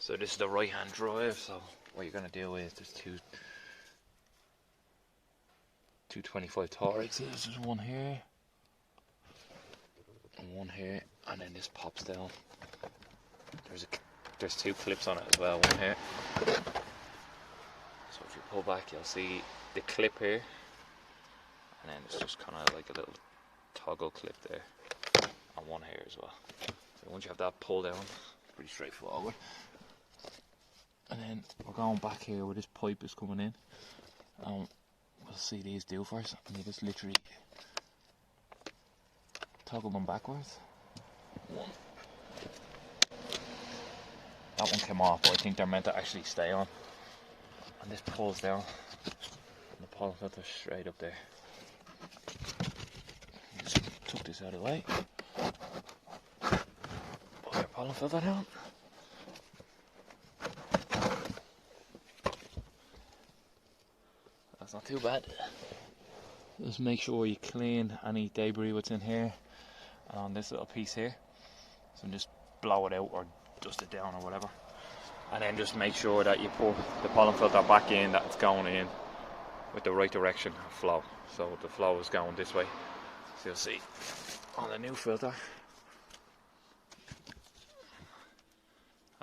So this is the right hand drive, so what you're going to do is there's two 225 Torex, there's one here and one here, and then this pops down. There's two clips on it as well, one here. So if you pull back you'll see the clip here, and then it's just kind of like a little toggle clip there, and one here as well. So once you have that pulled down, it's pretty straightforward. And then we're going back here where this pipe is coming in. We'll see these doofers, and you just literally toggle them backwards. One. That one came off, but I think they're meant to actually stay on. And this pulls down, and the pollen filter straight up there. Just took this out of the way. Pull your pollen filter down. That's not too bad. Just make sure you clean any debris what's in here and on this little piece here. So just blow it out or dust it down or whatever. And then just make sure that you put the pollen filter back in, that it's going in with the right direction of flow. So the flow is going this way. So you'll see on the new filter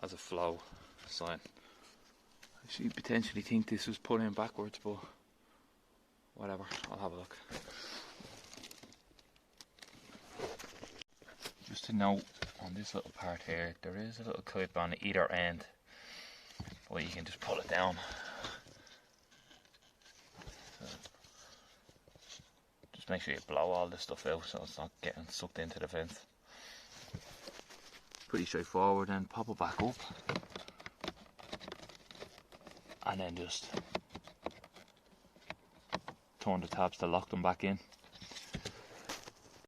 has a flow sign. I actually potentially think this was put in backwards, but whatever, I'll have a look. Just to note on this little part here, there is a little clip on either end, but you can just pull it down. So just make sure you blow all this stuff out so it's not getting sucked into the vent. Pretty straightforward, and pop it back up. And then just turn the tabs to lock them back in.